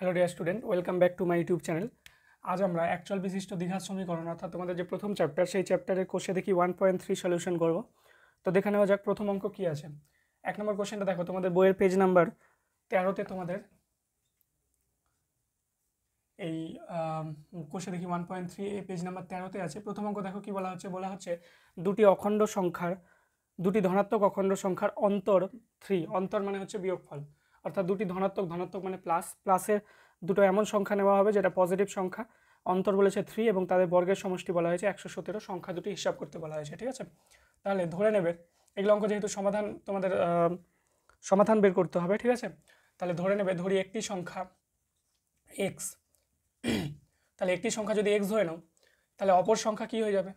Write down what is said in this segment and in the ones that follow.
Hello dear student, welcome back to my YouTube channel. আজ আমরা actual বিশিষ্ট দ্বিঘাত সমীকরণ অর্থাৎ তোমাদের যে প্রথম চ্যাপ্টার সেই চ্যাপ্টারের কোষে দেখি 1.3 সলিউশন করব। তো দেখে নেওয়া যাক প্রথম অঙ্ক কী আছে। এক নম্বর কোশ্চেনটা দেখো, তোমাদের বইয়ের পেজ নাম্বার 13-তে তোমাদের এই কোষে দেখি 1.3 এই পেজ নাম্বার 13-তে আছে। প্রথম অঙ্ক দেখো কি বলা হচ্ছে দুটি ধনাত্মক অখণ্ড সংখ্যার অন্তর 3, অন্তর মানে হচ্ছে বিয়োগফল, অর্থাৎ দুটি ধনাত্মক মানে প্লাসের দুটো এমন সংখ্যা নেওয়া হবে যেটা পজিটিভ সংখ্যা, অন্তর বলেছে 3 এবং তাদের বর্গের সমষ্টি বলা হয়েছে 117, সংখ্যা দুটি হিসাব করতে বলা হয়েছে। ঠিক আছে, তাহলে ধরে নেবে এগুলো অঙ্ক যেহেতু তোমাদের সমাধান বের করতে হবে। ঠিক আছে, তাহলে ধরি একটি সংখ্যা x, তাহলে একটি সংখ্যা যদি x ধরে নাও তাহলে অপর সংখ্যা কি হয়ে যাবে?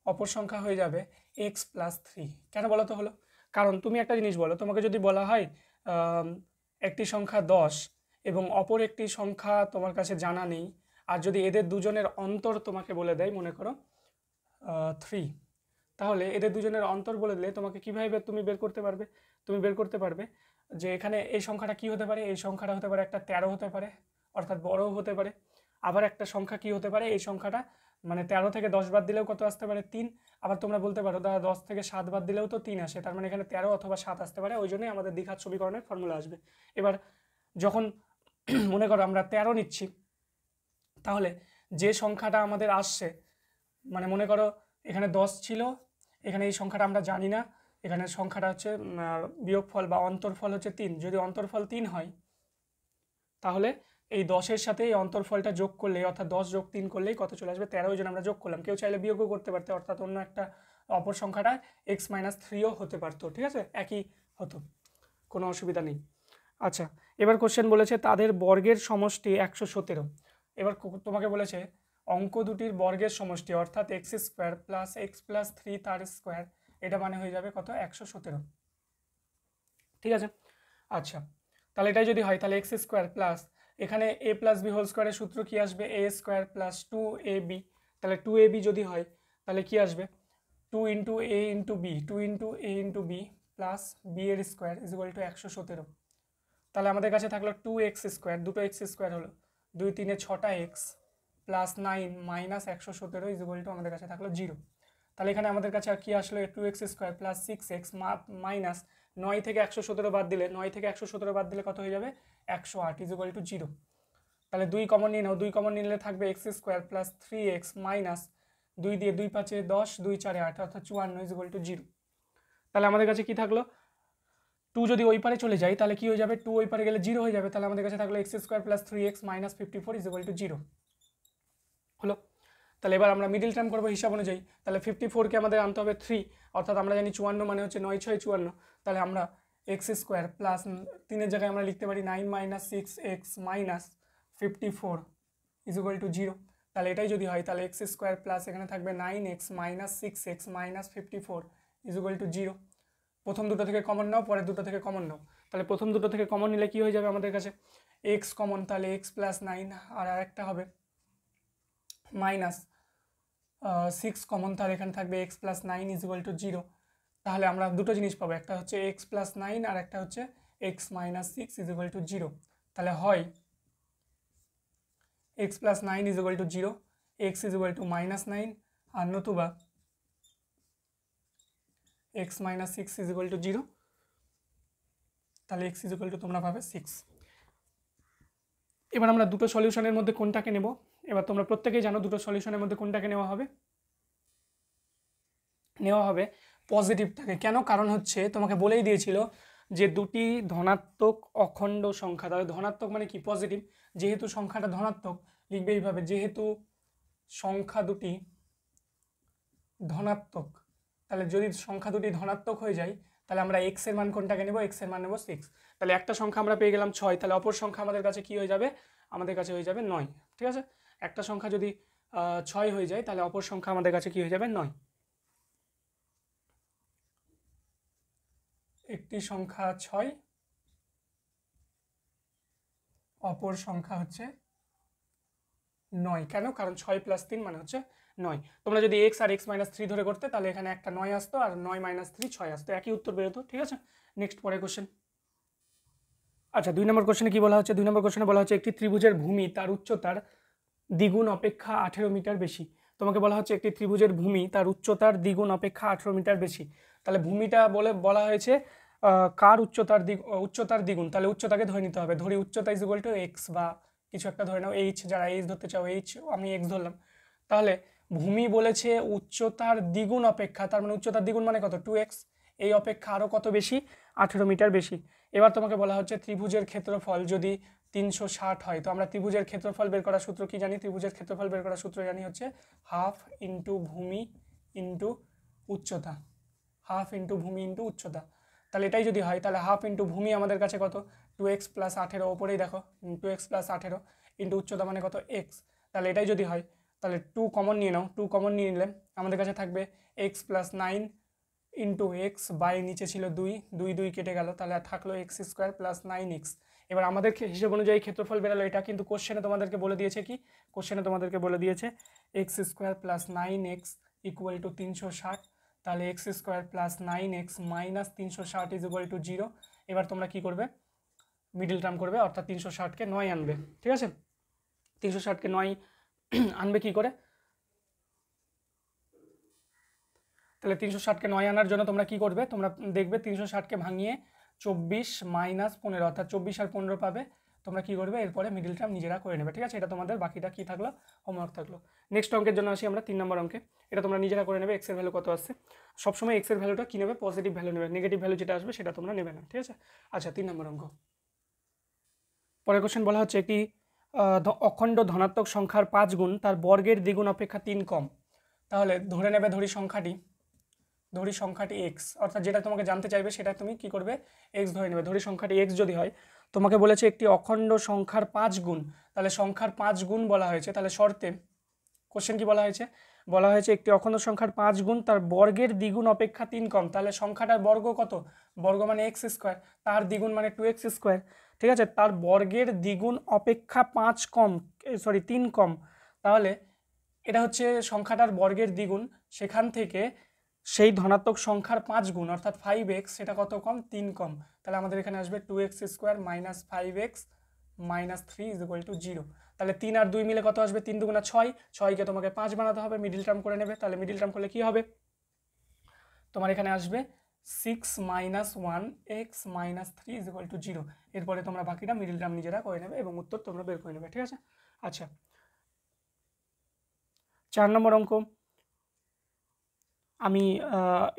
অপর সংখ্যা হয়ে যাবে x + 3। কেন বলো তো হলো? কারণ তুমি একটা জিনিস বলো, তোমাকে যদি বলা হয় একটি সংখ্যা 10 এবং অপর একটি সংখ্যা তোমার কাছে জানা নেই, আর যদি এদের দুজনের অন্তর তোমাকে বলে দেয়, মনে করো 3, তাহলে এদের দুজনের অন্তর বলে দিলে তোমাকে কীভাবে তুমি বের করতে পারবে? তুমি বের করতে পারবে যে এখানে এই সংখ্যাটা কি হতে পারে, এই সংখ্যাটা হতে পারে একটা 13 হতে পারে, অর্থাৎ বড়ও হতে পারে। আবার একটা সংখ্যা কি হতে পারে, এই সংখ্যাটা মানে 13 থেকে 10 বাদ দিলেও কত আসতে পারে? 3। আবার তোমরা বলতে পারো দাদা 10 থেকে 7 বাদ দিলেও তো 3 আসে, তার মানে এখানে 13 অথবা 7 আসতে পারে। ওই জন্যই আমাদের দ্বিঘাত সমীকরণের ফর্মুলা আসবে। এবার যখন মনে করো আমরা 13 নিচ্ছি, তাহলে যে সংখ্যাটা আমাদের আসছে, মানে মনে করো এখানে 10 ছিল, এখানে এই সংখ্যাটা আমরা জানি না, এখানে সংখ্যাটা হচ্ছে বিয়োগফল বা অন্তরফল হচ্ছে 3। যদি অন্তরফল 3 হয় তাহলে এই 10-এর সাথে এই অন্তরফলটা যোগ করলেই, অর্থাৎ 10 যোগ 3 করলেই কত চলে আসবে? 13। ওই জন্য আমরা যোগ করলাম। কেউ চাইলে বিয়োগও করতে পারতে, অর্থাৎ অন্য একটা অপর সংখ্যাটা x - 3ও হতে পারতো। ঠিক আছে, একই হতো, কোনো অসুবিধা নেই। আচ্ছা, এবার কোশ্চেন বলেছে তাদের বর্গের সমষ্টি 117। এবার তোমাকে বলেছে অঙ্ক দুটির বর্গের সমষ্টি, অর্থাৎ x² + x + 3 তার স্কোয়ার, এটা মানে হয়ে যাবে কত? 117। ঠিক আছে, আচ্ছা তাহলে এটাই যদি হয় তাহলে x² প্লাস এখানে a + b হোল স্কোয়ারের সূত্র কি আসবে? a² + 2ab। তাহলে 2ab যদি হয় তাহলে কি আসবে? 2 × a × b, 2 × a × b plus b এর স্কোয়ার = 117। তাহলে আমাদের কাছে থাকলো 2x², দুটো x² হলো 2 × 3 = 6টা x প্লাস 9 - 117 আমাদের কাছে থাকলো 0। তাহলে এখানে আমাদের কাছে আর কি আসলো? 2x² প্লাস 6x মাইনাস 9 থেকে 117 বাদ দিলে, 9 থেকে 117 বাদ দিলে কত হয়ে যাবে? 108 = 0। তাহলে 2 কমন নিয়ে নাও, 2 কমন নিলে থাকবে x² প্লাস 3x মাইনাস 2 দিয়ে 2 × 5 = 10, 2 × 4 = 8, অর্থাৎ 54 = 0। তাহলে আমাদের কাছে কি থাকলো? 2 যদি ওই পারে চলে যায় তাহলে কি হয়ে যাবে? 2 ওই পারে গেলে 0 হয়ে যাবে। তাহলে আমাদের কাছে থাকলো x² প্লাস 3x মাইনাস 54 = 0 হলো। তাহলে এবার আমরা মিডিল টার্ম করবো হিসাব অনুযায়ী। তাহলে 54কে আমাদের আনতে হবে 3, অর্থাৎ আমরা জানি 54 মানে হচ্ছে 9 × 6 = 54। তাহলে আমরা x² প্লাস 3-এর জায়গায় আমরা লিখতে পারি 9 - 6x মাইনাস 54 = 0। তাহলে এটাই যদি হয় তাহলে x² প্লাস এখানে থাকবে 9x মাইনাস 6x মাইনাস 54 = 0। প্রথম দুটো থেকে কমন নাও, পরের দুটো থেকে কমন নাও। তাহলে প্রথম দুটো থেকে কমন নিলে কি হয়ে যাবে আমাদের কাছে? x কমন, তাহলে x + 9, আর আরেকটা হবে মাইনাস 6 কমন, তাহলে এখানে থাকবে x + 9 = 0। তাহলে আমরা দুটো জিনিস পাবো, একটা হচ্ছে x + 9 আর একটা হচ্ছে x - 6 = 0। তাহলে হয় x + 9 = 0, x -9, আর নতুবা x - 6 = 0। তাহলে x তোমরা পাবে 6। এবার আমরা দুটো সলিউশনের মধ্যে কোনটাকে নেব? এবার তোমরা প্রত্যেকেই জানো দুটো সলিউশনের মধ্যে কোনটাকে নেওয়া হবে পজিটিভটাকে। কেন? কারণ হচ্ছে তোমাকে বলেই দিয়েছিল যে দুটি ধনাত্মক অখণ্ড সংখ্যা, তাহলে ধনাত্মক মানে কি? পজিটিভ। যেহেতু সংখ্যাটা ধনাত্মক লিখবে এইভাবে, যেহেতু সংখ্যা দুটি ধনাত্মক, তাহলে যদি সংখ্যা দুটি ধনাত্মক হয়ে যায় তাহলে আমরা x এর মান কোনটাকে নেব? x এর মান নেব 6। তাহলে একটা সংখ্যা আমরা পেয়ে গেলাম 6, তাহলে অপর সংখ্যা আমাদের কাছে কি হয়ে যাবে? আমাদের কাছে হয়ে যাবে 9। ঠিক আছে, একটা সংখ্যা যদি 6 হয়ে যায় তাহলে অপর সংখ্যা আমাদের কাছে কি হয়ে যাবে? 9। একটি সংখ্যা 6, অপর সংখ্যা হচ্ছে 9। কেন? কারণ 6 + 3 মানে হচ্ছে 9। তোমরা যদি x আর x - 3 ধরে করতে তাহলে এখানে একটা 9 আসতো, আর 9 - 3 6 আসতো, একই উত্তর বেরোতো। ঠিক আছে, নেক্সট পরের কোশ্চেন। আচ্ছা 2 নম্বর কোশ্চেনে কি বলা হচ্ছে, 2 নম্বর কোশ্চেনে বলা হচ্ছে একটি ত্রিভুজের ভূমি তার উচ্চতার দ্বিগুণ অপেক্ষা 18 মিটার বেশি। তোমাকে বলা হচ্ছে একটি ত্রিভুজের ভূমি তার উচ্চতার দ্বিগুণ অপেক্ষা 18 মিটার বেশি। তাহলে ভূমিটা বলা হয়েছে কার উচ্চতার দ্বিগুণ, তাহলে উচ্চতাকে ধরে নিতে হবে। ধরি উচ্চতা ইজ ইকুয়াল টু এক্স বা কিছু একটা ধরে নাও এইচ, যারা এইচ ধরতে চাও এইচ, আমি এক্স ধরলাম। তাহলে ভূমি বলেছে উচ্চতার দ্বিগুণ অপেক্ষা, তার মানে উচ্চতার দ্বিগুণ মানে কত, 2x, এই অপেক্ষা আরও কত বেশি, 18 মিটার বেশি। এবার তোমাকে বলা হচ্ছে ত্রিভুজের ক্ষেত্রফল যদি 360 হয়, তো আমরা ত্রিভুজের ক্ষেত্রফল বের করার সূত্র কি জানি, ত্রিভুজের ক্ষেত্রফল বের করার সূত্র জানি হচ্ছে হাফ ইন্টু ভূমি ইন্টু উচ্চতা, হাফ ইন্টু ভূমি ইন্টু উচ্চতা। তাহলে এটাই যদি হয় তাহলে হাফ ইন্টু ভূমি আমাদের কাছে কত, 2x প্লাস 18, ওপরেই দেখো 2x প্লাস 18 ইন্টু উচ্চতা মানে কত x। তাহলে এটাই যদি হয় তাহলে 2 কমন নিয়ে নাও, 2 কমন নিয়ে নিলে আমাদের কাছে থাকবে x plus 9 into X, by নিচে ছিল 2, 2 কেটে গেল, তাহলে আর থাকলো এক্স স্কোয়ার প্লাস 9x। এবার আমাদের হিসেব অনুযায়ী ক্ষেত্রফল বেরোলো এটা, কিন্তু কোশ্চেনে তোমাদেরকে বলে দিয়েছে কি, কোশ্চেনে তোমাদেরকে বলে দিয়েছে x square plus 9x equal to 360। তাহলে X square plus 9x minus 360 is equal to 0। এবার তোমরা কি করবে, মিডিল টার্ম করবে, অর্থাৎ 360কে 9 আনবে, ঠিক আছে। 360কে 9 আনবে কি করে, তাহলে 360কে 9 আনার জন্য তোমরা কি করবে, তোমরা দেখবে 360কে ভাঙিয়ে 24 মাইনাস 15, অর্থাৎ 24 আর 15 পাবে। তোমরা কি করবে, এরপরে মিডিল টার্ম নিজেরা করে নেবে, ঠিক আছে। এটা তোমাদের বাকিটা কি থাকলো, হোমওয়ার্ক থাকলো। নেক্সট অঙ্কের জন্য আসি আমরা 3 নম্বর অঙ্কে। এটা তোমরা নিজেরা করে নেবে, এক্সের ভ্যালু কত আসছে। সবসময় এক্সের ভ্যালুটা কী নেবে, পজিটিভ ভ্যালু নেবে, নেগেটিভ ভ্যালু যেটা আসবে সেটা তোমরা নেবে না, ঠিক আছে। আচ্ছা 3 নম্বর অঙ্ক, পরের কোশ্চেন বলা হচ্ছে একটি অখণ্ড ধনাত্মক সংখ্যার 5 গুণ তার বর্গের দ্বিগুণ অপেক্ষা 3 কম। তাহলে ধরে নেবে ধরি সংখ্যাটি এক্স, অর্থাৎ যেটা তোমাকে জানতে চাইবে সেটা তুমি কি করবে, এক্স ধরে নেবে। ধরি সংখ্যাটি এক্স যদি হয়, তোমাকে বলেছে একটি অখণ্ড সংখ্যার 5 গুণ, তাহলে সংখ্যার 5 গুণ বলা হয়েছে, তাহলে শর্তে কোশ্চেন কি বলা হয়েছে, বলা হয়েছে একটি অখণ্ড সংখ্যার 5 গুণ তার বর্গের দ্বিগুণ অপেক্ষা 3 কম। তাহলে সংখ্যাটার বর্গ কত, বর্গ মানে এক্স স্কোয়ার, তার দ্বিগুণ মানে 2x স্কোয়ার, ঠিক আছে। তার বর্গের দ্বিগুণ অপেক্ষা 3 কম, তাহলে এটা হচ্ছে সংখ্যাটার বর্গের দ্বিগুণ, সেখান থেকে সেই ধনাত্মক সংখ্যার 5 গুণ অর্থাৎ 5x, সেটা কত কম, 3 কম। তাহলে আমাদের এখানে আসবে 2x square minus 5x minus 3 is equal to 0। তাহলে 3 আর 2 মিলে কত আসবে, 3 দুগুণা 6, 6কে তোমাকে 5 বানাতে হবে, মিডিল টার্ম করে নেবে। তাহলে মিডিল টার্ম করলে কি হবে, তোমার এখানে আসবে 6 minus 1x minus 3 is equal to 0। এরপরে তোমরা বাকিটা মিডিল টার্ম নিজেরা করে নেবে এবং উত্তর তোমরা বের করে নেবে, ঠিক আছে। আচ্ছা 4 নম্বর অঙ্ক, আমি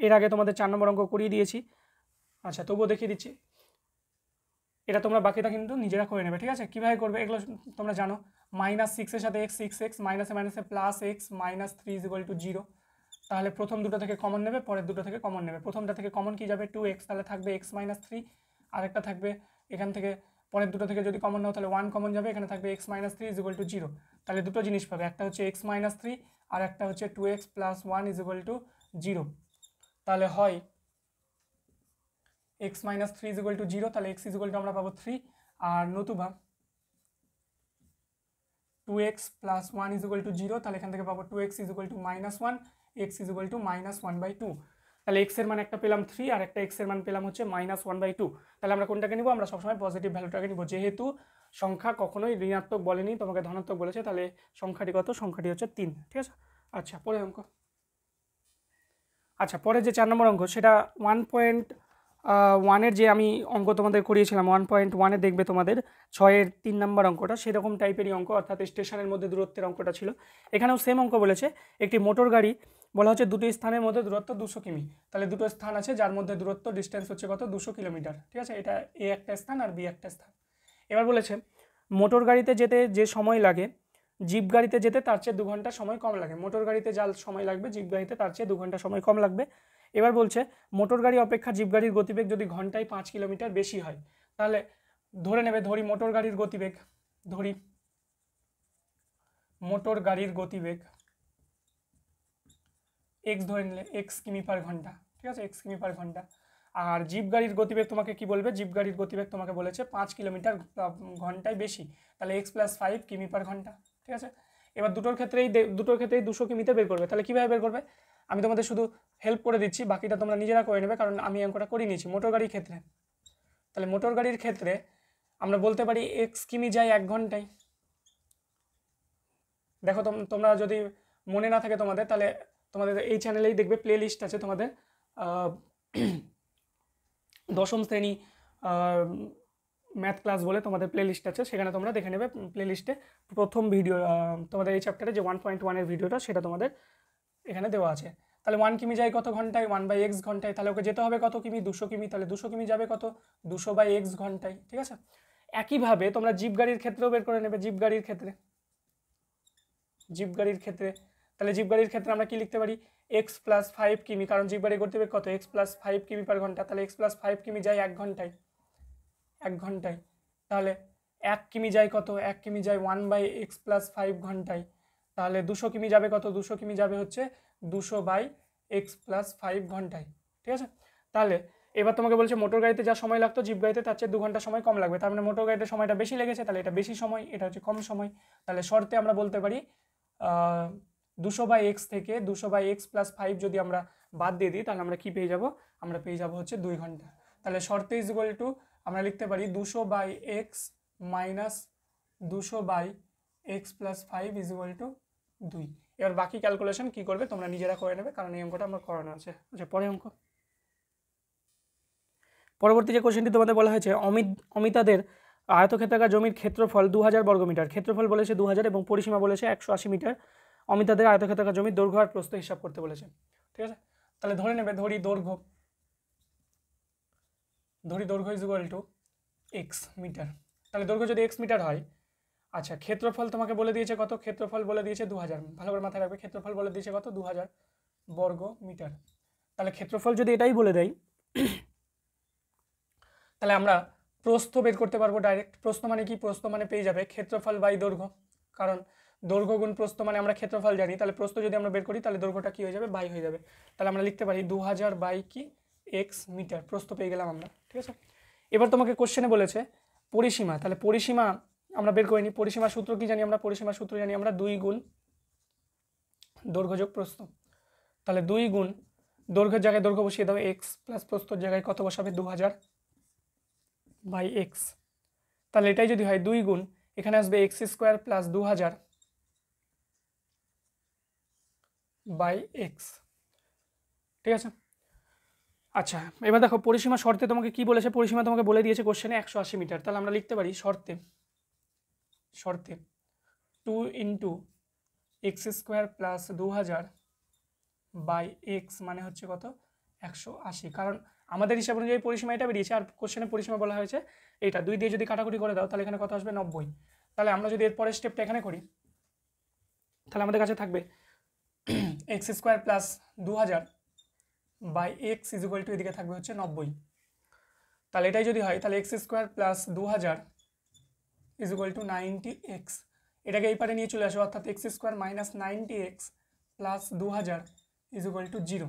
এর আগে তোমাদের 4 নম্বর অঙ্ক করিয়ে দিয়েছি, আচ্ছা তবুও দেখিয়ে দিচ্ছি। এটা তোমরা বাকিটা কিন্তু নিজেরা করে নেবে, ঠিক আছে। কীভাবে করবে এগুলো তোমরা জানো, মাইনাস 6-এর সাথে x, 6x মাইনাসে মাইনাসে plus x minus 3 is equal to 0। তাহলে প্রথম দুটো থেকে কমন নেবে, পরের দুটো থেকে কমন নেবে। প্রথমটা থেকে কমন কি যাবে, 2x, তাহলে থাকবে x মাইনাস 3, আরেকটা থাকবে এখান থেকে, পরের দুটো থেকে যদি কমন নাও তাহলে 1 কমন যাবে, এখানে থাকবে x minus 3 is equal to 0। তাহলে দুটো জিনিস পাবে, একটা হচ্ছে x মাইনাস 3 আর একটা হচ্ছে 2x plus 1 is equal to 0। তাহলে হয় x minus 3 is equal to 0, তাহলে x ইজ ইকুয়াল টু আমরা পাবো 3, আর নতুবা 2x plus 1 is equal to 0, তাহলে এখান থেকে পাবো 2x is equal two minus 1, x is equal two minus 1/2। তাহলে x এর মান একটা পেলাম 3 আর একটা x এর মান পেলাম হচ্ছে মাইনাস 1/2। তাহলে আমরা কোনটাকে নিব, আমরা সবসময় পজিটিভ ভ্যালুটাকে নিব, যেহেতু সংখ্যা কখনোই ঋণাত্মক বলেনি, তোমাকে ধনাত্মক বলেছে, তাহলে সংখ্যাটি কত, সংখ্যাটি হচ্ছে 3, ঠিক আছে। আচ্ছা পরের অঙ্ক, আচ্ছা পরে যে 4 নম্বর অঙ্ক সেটা 1.1-এর যে আমি অঙ্ক তোমাদের করিয়েছিলাম 1.1-এ দেখবে তোমাদের 6-এর 3 নম্বর অঙ্কটা সেরকম টাইপেরই অঙ্ক, অর্থাৎ স্টেশনের মধ্যে দূরত্বের অঙ্কটা ছিল। এখানেও সেম অঙ্ক বলেছে, একটি মোটর গাড়ি বলা হচ্ছে দুটি স্থানের মধ্যে দূরত্ব 200 কিমি। তাহলে দুটো স্থান আছে যার মধ্যে দূরত্ব ডিস্টেন্স হচ্ছে কত, 200 কিলোমিটার, ঠিক আছে। এটা এ একটা স্থান আর বি একটা স্থান। এবার বলেছে মোটর গাড়িতে যেতে যে সময় লাগে জিপ গাড়িতে যেতে তার চেয়ে 2 ঘন্টা সময় কম লাগে। মোটর গাড়িতে যা সময় লাগবে জিপ গাড়িতে তার চেয়ে 2 ঘন্টা সময় কম লাগবে। এবার বলছে মোটর গাড়ি অপেক্ষা জিপ গাড়ির গতিবেগ যদি ঘন্টায় 5 কিলোমিটার বেশি হয়, তাহলে ধরে নেবে, ধরি মোটর গাড়ির গতিবেগ এক্স ধরে নিলে, এক্স কিমি পার ঘন্টা, ঠিক আছে, এক্স কিমি পার ঘন্টা। আর জিপ গাড়ির গতিবেগ তোমাকে কি বলবে, জিপ গাড়ির গতিবেগ তোমাকে বলেছে 5 কিলোমিটার ঘন্টায় বেশি, তাহলে x প্লাস 5 কিমি পার ঘন্টা, ঠিক আছে। এবার দুটোর ক্ষেত্রেই 200 কিমিতে বের করবে। তাহলে কীভাবে বের করবে, আমি তোমাদের শুধু হেল্প করে দিচ্ছি, বাকিটা তোমরা নিজেরা করে নেবে, কারণ আমি অঙ্কটা করে নিয়েছি মোটর গাড়ির ক্ষেত্রে। তাহলে মোটর গাড়ির ক্ষেত্রে আমরা বলতে পারি এক্স কিমি যায় 1 ঘন্টায়। দেখো তোমরা যদি মনে না থাকে তোমাদের, তাহলে তোমাদের এই চ্যানেলেই দেখবে প্লে লিস্ট আছে তোমাদের, দশম শ্রেণী ম্যাথ ক্লাস বলে তোমাদের প্লে লিস্ট আছে, সেখানে তোমরা দেখে নেবে। প্লে লিস্টে প্রথম ভিডিও তোমাদের এই চ্যাপ্টারে যে 1.1-এর ভিডিওটা, সেটা তোমাদের এখানে দেওয়া আছে। তাহলে 1 কিমি যায় কত ঘন্টায়? 1/x ঘন্টায়। তাহলে ওকে যেতে হবে কত কিমি? 200 কিমি। তাহলে 200 কিমি যাবে কত? 200/x ঘন্টায়। ঠিক আছে। একইভাবে তোমরা জিপ গাড়ির ক্ষেত্রেও বের করে নেবে। জিপ গাড়ির ক্ষেত্রে তাহলে জিপ গাড়ির ক্ষেত্রে আমরা কি লিখতে পারি? x + 5 কিমি, কারণ জিপ গাড়ি গতিবেগ কত? x + 5 কিমি পার ঘন্টা। তাহলে x + 5 কিমি যায় 1 ঘন্টায়। তাহলে 1 কিমি যায় কত? 1 কিমি যায় 1/x + 5 ঘন্টায়। তাহলে 200 কিমি যাবে কত? 200 কিমি যাবে হচ্ছে 200/x + 5 ঘন্টায়। ঠিক আছে। তাহলে এবার তোমাকে বলছে মোটর গাড়িতে যা সময় লাগতো জিপ গাড়িতে তার চেয়ে 2 ঘন্টা সময় কম লাগবে। তার মানে মোটর গাড়িতে সময়টা বেশি লেগেছে, তাহলে এটা বেশি সময়, এটা হচ্ছে কম সময়। তাহলে শর্তে আমরা বলতে পারি 200/x থেকে 200/x + 5 যদি আমরা বাদ দিয়ে দিই, তাহলে আমরা কি পেয়ে যাব? আমরা পেয়ে যাব হচ্ছে 2 ঘন্টা। তাহলে শর্তে আমরা লিখতে পারি 200/x - 200/x + 5 = 2। এবার বাকি ক্যালকুলেশন কি করবে তোমরা নিজেরা করে নেবে, কারণ এই অঙ্কটা আমার করানো আছে। আচ্ছা, পরবর্তী যে কোশ্চেনটি তোমাদের বলা হয়েছে, অমিতাদের আয়তক্ষেত্রাকার জমির ক্ষেত্রফল 2000 বর্গমিটার। ক্ষেত্রফল বলেছে 2000 এবং পরিসীমা বলেছে 180 মিটার। অমিতাদের আয়তক্ষেত্রাকার জমির দৈর্ঘ্য আর প্রস্থ হিসাব করতে বলেছে। ঠিক আছে। তাহলে ধরে নেবে, ধরি দৈর্ঘ্য = x মিটার। তাহলে দৈর্ঘ্য যদি x মিটার হয়, আচ্ছা ক্ষেত্রফল তোমাকে বলে দিয়েছে কত? ক্ষেত্রফল বলে দিয়েছে 2000। ভালো করে মাথায় রাখবে, ক্ষেত্রফল বলে দিয়েছে কত? 2000 বর্গ মিটার। তাহলে ক্ষেত্রফল যদি এটাই বলে দেয়, তাহলে আমরা প্রস্থ বের করতে পারবো ডাইরেক্ট। প্রস্থ মানে কি? প্রস্থ মানে পেয়ে যাবে ক্ষেত্রফল বাই দৈর্ঘ্য, কারণ দৈর্ঘ্য গুণ প্রস্থ মানে আমরা ক্ষেত্রফল জানি। তাহলে প্রস্থ যদি আমরা বের করি, তাহলে দৈর্ঘ্যটা কি হয়ে যাবে? বাই হয়ে যাবে। তাহলে আমরা লিখতে পারি 2000/x মিটার। প্রস্থ পেয়ে গেলাম আমরা। ঠিক আছে। এবার তোমাকে কোশ্চেনে বলেছে পরিসীমা। তাহলে পরিসীমা আমরা বের করে নিই। পরিসীমার সূত্র কি জানি আমরা? পরিসীমার সূত্র জানি আমরা 2 গুণ দৈর্ঘ্য যোগ প্রস্থ। তাহলে 2 গুণ দৈর্ঘ্যের জায়গায় দৈর্ঘ্য বসিয়ে দাও x, প্লাস প্রস্থর জায়গায় কত বসাবে? 2000/x। তাহলে এটাই যদি হয় 2 গুণ, এখানে আসবে x² + 2000/x। ঠিক আছে। আচ্ছা, এবার দেখো পরিসীমা শর্তে তোমাকে কি বলেছে? পরিসীমা তোমাকে বলে দিয়েছে কোশ্চেনে 180 মিটার। তাহলে আমরা লিখতে পারি শর্তে 2 × x² + 2000/x মানে হচ্ছে কত? 180। কারণ আমাদের হিসাব অনুযায়ী পরিসীমা এটা বেরিয়েছে, আর কোশ্চেনে পরিসীমা বলা হয়েছে এইটা। 2 দিয়ে যদি কাটাকুটি করে দাও, তাহলে এখানে কত আসবে? 90। তাহলে আমরা যদি এর পরের স্টেপটা এখানে করি, তাহলে আমাদের কাছে থাকবে x² + 2000/x = এদিকে থাকবে হচ্ছে 90। তাহলে এটাই যদি হয়, তাহলে x² + 2000 = 90x। এটাকে এই পারে নিয়ে চলে আসো, অর্থাৎ x² - 90x + 2000 = 0।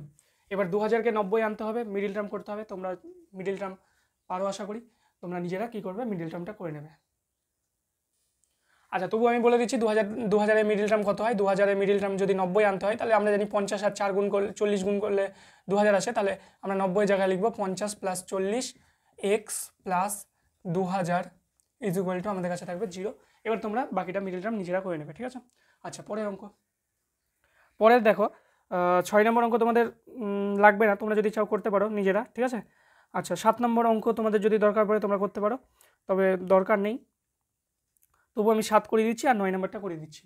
এবার 2000কে 90 আনতে হবে, মিডিল টার্ম করতে হবে। তোমরা মিডিল টার্ম পারো আশা করি। তোমরা নিজেরা কি করবে? মিডিল টার্মটা করে নেবে। আচ্ছা, তবু আমি বলে দিচ্ছি 2000-এর মিডিল টার্ম কত হয়। 2000-এর মিডিল টার্ম যদি 90 আনতে হয়, তাহলে আমরা জানি 50 আর 4 গুণ করলে 40 গুণ করলে 2000 আসে। তাহলে আমরা 90 জায়গায় লিখবো 50 + 40x + 2000 = আমাদের কাছে থাকবে 0। এবার তোমরা বাকিটা মিডিল টার্ম নিজেরা করে নেবে। ঠিক আছে। আচ্ছা, পরের অঙ্ক। পরের দেখো 6 নম্বর অঙ্ক তোমাদের লাগবে না, তোমরা যদি চাও করতে পারো নিজেরা। ঠিক আছে। আচ্ছা, 7 নম্বর অঙ্ক তোমাদের যদি দরকার পড়ে তোমরা করতে পারো, তবে দরকার নেই। তবু আমি 7 করে দিচ্ছি আর 9 নম্বরটা করে দিচ্ছি।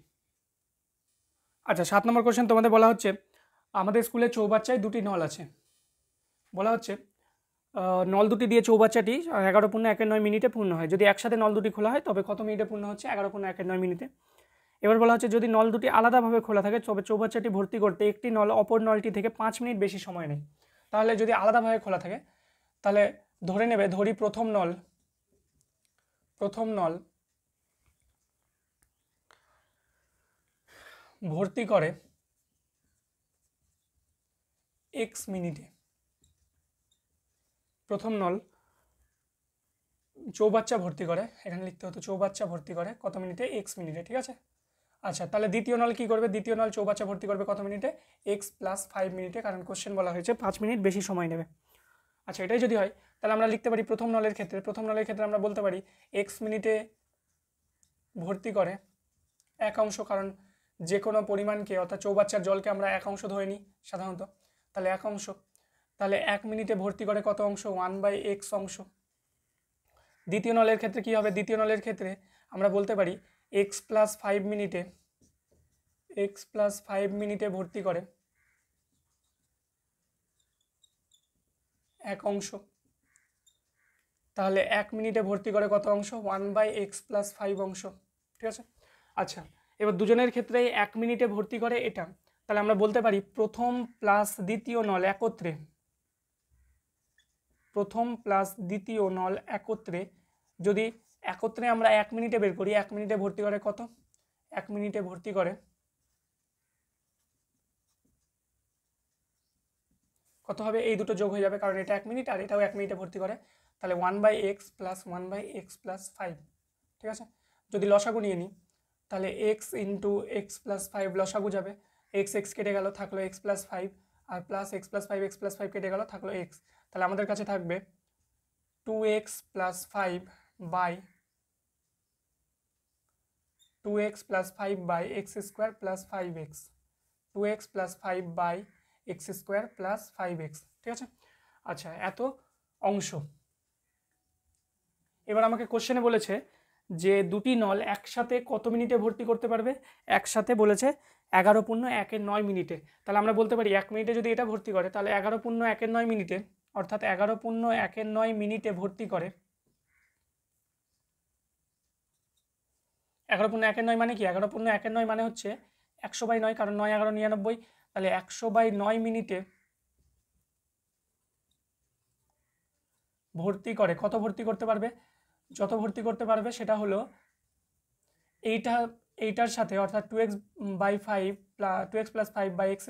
আচ্ছা, 7 নম্বর কোশ্চেন তোমাদের বলা হচ্ছে আমাদের স্কুলে চৌবাচ্চায় 2টি নল আছে। বলা হচ্ছে নল দুটি দিয়ে চৌবাচ্চাটি 11.1 মিনিটে পূর্ণ হয়। যদি একসাথে নল দুটি খোলা হয় তবে কত মিনিটে পূর্ণ হচ্ছে? 11.1 মিনিটে। এবার বলা হচ্ছে যদি নল দুটি আলাদাভাবে খোলা থাকে তবে চৌবাচ্চাটি ভর্তি করতে একটি নল অপর নলটি থেকে 5 মিনিট বেশি সময় নেয়। তাহলে যদি আলাদাভাবে খোলা থাকে, তাহলে ধরে নেবে, ধরি প্রথম নল ভর্তি করে x মিনিটে। প্রথম নল চৌবাচ্চা ভর্তি করে, এখানে লিখতে হতো চৌবাচ্চা ভর্তি করে কত মিনিটে? x মিনিটে। ঠিক আছে। আচ্ছা, তাহলে দ্বিতীয় নল কি করবে? দ্বিতীয় নল চৌবাচ্চা ভর্তি করবে কত মিনিটে? x + 5 মিনিটে, কারণ কোশ্চেন বলা হয়েছে 5 মিনিট বেশি সময় নেবে। আচ্ছা, এটাই যদি হয়, তাহলে আমরা লিখতে পারি প্রথম নলের ক্ষেত্রে আমরা বলতে পারি x মিনিটে ভর্তি করে 1 অংশ, কারণ যে কোনো পরিমাণকে অর্থাৎ চৌবাচ্চার জলকে আমরা 1 অংশ ধরে নিই সাধারণত, তাহলে 1 অংশ, তাহলে 1 মিনিটে ভর্তি করে কত অংশ? 1/x অংশ। দ্বিতীয় নলের ক্ষেত্রে কি হবে? দ্বিতীয় নলের ক্ষেত্রে আমরা বলতে পারি x + 5 মিনিটে ভর্তি করে 1 অংশ, তাহলে 1 মিনিটে ভর্তি করে কত অংশ? 1/x + 5 অংশ। ঠিক আছে। আচ্ছা, এবার দুজনের ক্ষেত্রেই 1 মিনিটে ভর্তি করে এটা, তাহলে আমরা বলতে পারি প্রথম প্লাস দ্বিতীয় নল একত্রে, প্রথম প্লাস দ্বিতীয় নল একত্রে যদি একত্রে আমরা 1 মিনিটে বের করি, 1 মিনিটে ভর্তি করে কত? 1 মিনিটে ভর্তি করে কত হবে? এই দুটো যোগ হয়ে যাবে, কারণ এটা 1 মিনিট আর এটাও 1 মিনিটে ভর্তি করে, তাহলে 1/x + 1/x + 5। ঠিক আছে। যদি লসাগু নিয়ে নিই, তাহলে x × x + 5 লসাগু যাবে, x কেটে গেল, থাকলো x + 5, আর প্লাস x + 5 x + 5 কেটে গেল, থাকলো x। তাহলে আমাদের কাছে থাকবে 2x + 5 by 2x + 5 by x² + 5x, 2x + 5 by x² + 5x। ঠিক আছে। আচ্ছা, এত অংশ। এবার আমাকে কোশ্চেনে বলেছে যে দুটি নল একসাথে কত মিনিটে ভর্তি করতে পারবে? একসাথে বলেছে 11.1 মিনিটে। তাহলে আমরা বলতে পারি 1 মিনিটে যদি এটা ভর্তি করে, তাহলে 11.1 মিনিটে, অর্থাৎ 11.1 মিনিটে ভর্তি করে। 11.1 মানে কি? 11.1 মানে হচ্ছে 100/9, কারণ 9 11 99, তাহলে 100/9 মিনিটে ভর্তি করে। কত ভর্তি করতে পারবে? যত ভর্তি করতে পারবে সেটা হলো এইটার সাথে, অর্থাৎ 2x + 5 বাই x²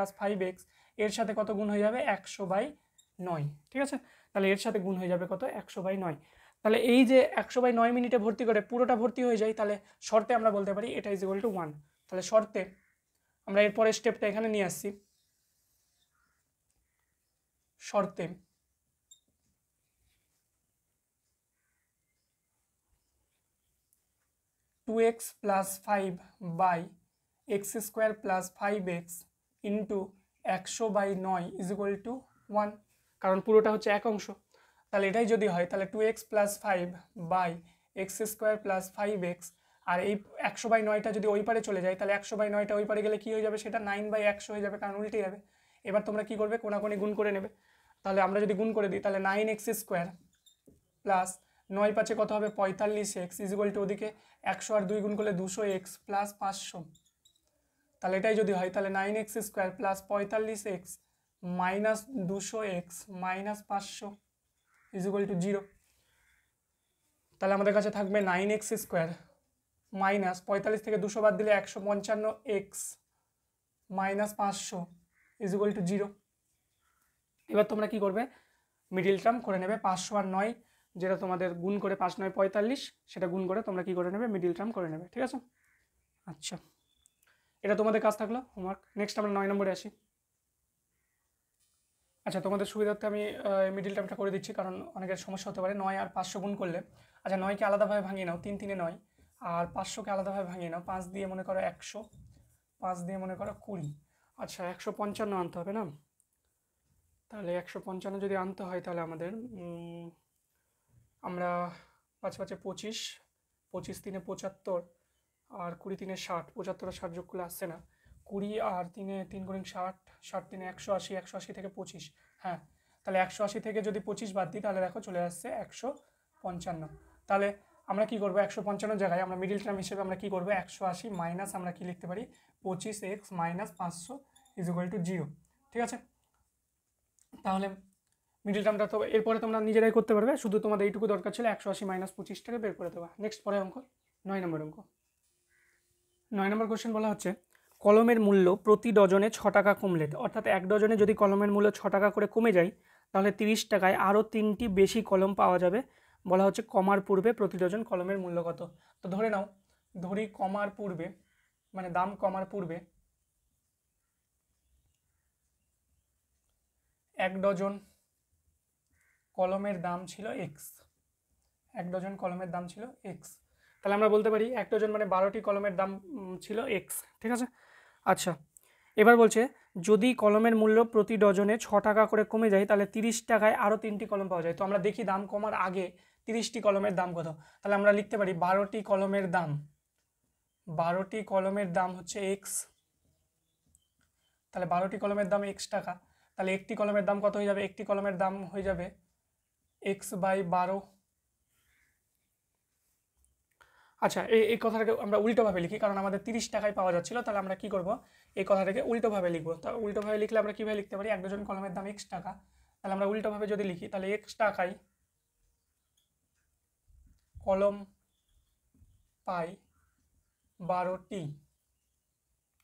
+ 5x, এর সাথে কত গুণ হয়ে যাবে? 100/9। ঠিক আছে। তাহলে এর সাথে গুণ হয়ে যাবে কত? 100/9। তাহলে এই যে 100/9 মিনিটে ভর্তি করে পুরোটা ভর্তি হয়ে যায়, তাহলে শর্তে আমরা বলতে পারি এটা = 1। তাহলে শর্তে আমরা এরপরের স্টেপটা এখানে নিয়ে আসছি। শর্তে 2x + 5 by x² + 5x into 100/9 = 1, কারণ পুরোটা হচ্ছে 1 অংশ। তাহলে এটাই যদি হয়, তাহলে 2x + 5 বাই x² + 5x, আর এই 100/9টা যদি ওই পারে চলে যায়, তাহলে 100/9টা ওই পারে গেলে কি হয়ে যাবে? সেটা 9/100 হয়ে যাবে, কারণ উল্টে যাবে। এবার তোমরা কি করবে? কোনাকুনি গুণ করে নেবে। তাহলে আমরা যদি গুণ করে দিই, তাহলে 9x² প্লাস 9 × 5 কত হবে? 45x = ওদিকে 100 আর 2 গুণ করলে 200x প্লাস 500। তাহলে এটাই যদি হয়, তাহলে 9x² plus 45x minus 200x minus 500 = 0। তাহলে আমাদের কাছে থাকবে 9x² মাইনাস 45 থেকে 200 বাদ দিলে 155x মাইনাস 500 = 0। এবার তোমরা কি করবে? মিডিল টার্ম করে নেবে। 500 আর 9 যেটা তোমাদের গুণ করে 5 9 45, সেটা গুণ করে তোমরা কি করে নেবে? মিডিল টার্ম করে নেবে। ঠিক আছে। আচ্ছা, এটা তোমাদের কাজ থাকলো হোমওয়ার্ক। নেক্সট আমরা 9 নম্বরে আসি। আচ্ছা, তোমাদের সুবিধার্থে আমি মিডিল টার্মটা করে দিচ্ছি, কারণ অনেকের সমস্যা হতে পারে। 9 আর 500 গুণ করলে, আচ্ছা 9কে আলাদাভাবে ভাঙিয়ে নাও, 3 3 9, আর 500কে আলাদাভাবে ভাঙিয়ে নাও, 5 দিয়ে মনে করো 100, 5 দিয়ে মনে করো 20। আচ্ছা, 155 আনতে হবে না? তাহলে 155 যদি আনতে হয়, তাহলে আমাদের আমরা 5 5 25, 25 3 75, আর 20 3 60, 75 আর 60 যোগ করলে আসছে না। 20 আর 3 3 × 60, 60 3 180, 180 থেকে 25, হ্যাঁ। তাহলে 180 থেকে যদি 25 বাদ দিই, তাহলে দেখো চলে আসছে 155। তাহলে আমরা কি করবো? 155 জায়গায় আমরা মিডিল টার্ম হিসেবে আমরা কি করবো? 180 মাইনাস আমরা কি লিখতে পারি? 25x minus 500 = 0। ঠিক আছে। তাহলে মিডিল টার্মটা তো এরপরে তোমরা নিজেরাই করতে পারবে, শুধু তোমাদের এইটুকু দরকার ছিল 180 মাইনাস 25টাকে বের করে দেওয়া। নেক্সট পরে অঙ্ক 9 নম্বর অঙ্ক। 9 নম্বর কোশ্চেন বলা হচ্ছে কলমের মূল্য প্রতি ডজনে 6 টাকা কমলে, অর্থাৎ 1 ডজনে যদি কলমের মূল্য 6 টাকা করে কমে যায়, তাহলে 30 টাকায় আরও 3টি বেশি কলম পাওয়া যাবে। বলা হচ্ছে কমার পূর্বে প্রতি ডজন কলমের মূল্য কত? তো ধরে নাও, ধরি কমার পূর্বে, মানে দাম কমার পূর্বে 1 ডজন কলমের দাম ছিল এক্স, 1 ডজন কলমের দাম ছিল এক্স, তাহলে আমরা বলতে পারি 1 ডজন মানে 12টি কলমের দাম ছিল এক্স, ঠিক আছে। আচ্ছা, এবার বলছে যদি কলমের মূল্য প্রতি ডজনে 6 টাকা করে কমে যায় তাহলে 30 টাকায় আরও 3টি কলম পাওয়া যায়। তো আমরা দেখি দাম কমার আগে 30টি কলমের দাম কত, তাহলে আমরা লিখতে পারি 12টি কলমের দাম, 12টি কলমের দাম হচ্ছে এক্স, তাহলে 12টি কলমের দাম এক্স টাকা, তাহলে একটি কলমের দাম কত হয়ে যাবে, একটি কলমের দাম হয়ে যাবে এক্স বাই 12। আচ্ছা, এই কথাটাকে আমরা উল্টোভাবে লিখি, কারণ আমাদের 30 টাকায় পাওয়া যাচ্ছিল, তাহলে আমরা কি করব, এই কথাটাকে উল্টোভাবে লিখবো। তা উল্টোভাবে লিখলে আমরা কীভাবে লিখতে পারি, 1 ডজন কলমের দাম এক্স টাকা, তাহলে আমরা উল্টোভাবে যদি লিখি তাহলে এক্স টাকায় কলম পাই 12টি,